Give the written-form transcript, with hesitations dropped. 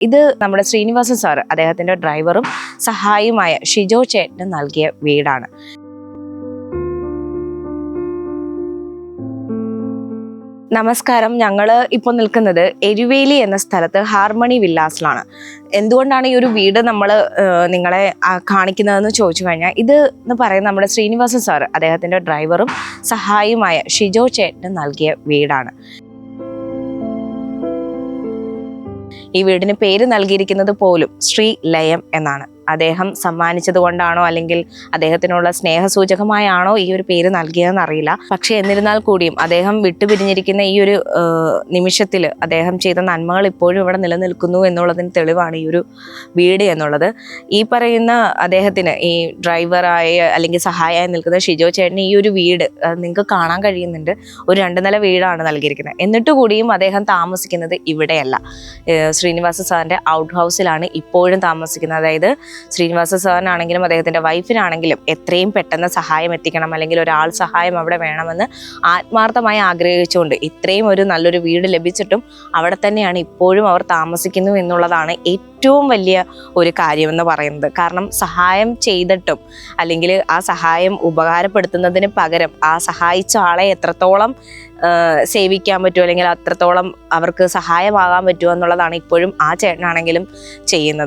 ഇത് നമ്മുടെ ശ്രീനിവാസൻ സാർ അദ്ദേഹത്തിന്റെ ഡ്രൈവറും സഹായിയുമായ ഷിജോ ചേട്ടന് നൽകിയ വീടാണ്. നമസ്കാരം. ഞങ്ങൾ ഇപ്പോൾ നിൽക്കുന്നത് എരുവേലി എന്ന സ്ഥലത്ത് ഹാർമണി വില്ലാസിലാണ്. എന്തുകൊണ്ടാണ് ഈ ഒരു വീട് നമ്മൾ നിങ്ങളെ കാണിക്കുന്നതെന്ന് ചോദിച്ചു കഴിഞ്ഞാൽ, ഇത് എന്ന് പറയുന്നത് നമ്മുടെ ശ്രീനിവാസൻ സാർ അദ്ദേഹത്തിന്റെ ഡ്രൈവറും സഹായിയുമായ ഷിജോ ചേട്ടന് നൽകിയ വീടാണ്. ഈ വീടിന് പേര് നൽകിയിരിക്കുന്നത് പോലും ശ്രീ ലയം എന്നാണ്. അദ്ദേഹം സമ്മാനിച്ചത് കൊണ്ടാണോ അല്ലെങ്കിൽ അദ്ദേഹത്തിനുള്ള സ്നേഹസൂചകമായാണോ ഈ ഒരു പേര് നൽകിയതെന്ന് അറിയില്ല. പക്ഷെ എന്നിരുന്നാൽ കൂടിയും അദ്ദേഹം വിട്ടുപിരിഞ്ഞിരിക്കുന്ന ഈ ഒരു നിമിഷത്തിൽ അദ്ദേഹം ചെയ്ത നന്മകൾ ഇപ്പോഴും ഇവിടെ നിലനിൽക്കുന്നു എന്നുള്ളതിന് തെളിവാണ് ഈ ഒരു വീട് എന്നുള്ളത്. ഈ പറയുന്ന അദ്ദേഹത്തിന് ഈ ഡ്രൈവറായ അല്ലെങ്കിൽ സഹായമായി നിൽക്കുന്ന ഷിജോ ചേട്ടന് ഈ ഒരു വീട് നിങ്ങൾക്ക് കാണാൻ കഴിയുന്നുണ്ട്. ഒരു 2 നില വീടാണ് നൽകിയിരിക്കുന്നത്. എന്നിട്ട് കൂടിയും അദ്ദേഹം താമസിക്കുന്നത് ഇവിടെയല്ല. ശ്രീനിവാസ സാറിന്റെ ഔട്ട് ഹൗസിലാണ് ഇപ്പോഴും താമസിക്കുന്നത്. അതായത് ശ്രീനിവാസ സാറിനാണെങ്കിലും അദ്ദേഹത്തിന്റെ വൈഫിനാണെങ്കിലും എത്രയും പെട്ടെന്ന് സഹായം എത്തിക്കണം, അല്ലെങ്കിൽ ഒരാൾ സഹായം അവിടെ വേണമെന്ന് ആത്മാർത്ഥമായി ആഗ്രഹിച്ചുകൊണ്ട് ഇത്രയും ഒരു നല്ലൊരു വീട് ലഭിച്ചിട്ടും അവിടെ തന്നെയാണ് ഇപ്പോഴും അവർ താമസിക്കുന്നു എന്നുള്ളതാണ് ഏറ്റവും വലിയ ഒരു കാര്യമെന്ന് പറയുന്നത്. കാരണം സഹായം ചെയ്തിട്ടും അല്ലെങ്കിൽ ആ സഹായം ഉപകാരപ്പെടുത്തുന്നതിന് പകരം ആ സഹായിച്ച ആളെ എത്രത്തോളം സേവിക്കാൻ പറ്റുമോ അല്ലെങ്കിൽ അത്രത്തോളം അവർക്ക് സഹായമാകാൻ പറ്റുമോ എന്നുള്ളതാണ് ഇപ്പോഴും ആ ചേട്ടനാണെങ്കിലും ചെയ്യുന്നത്.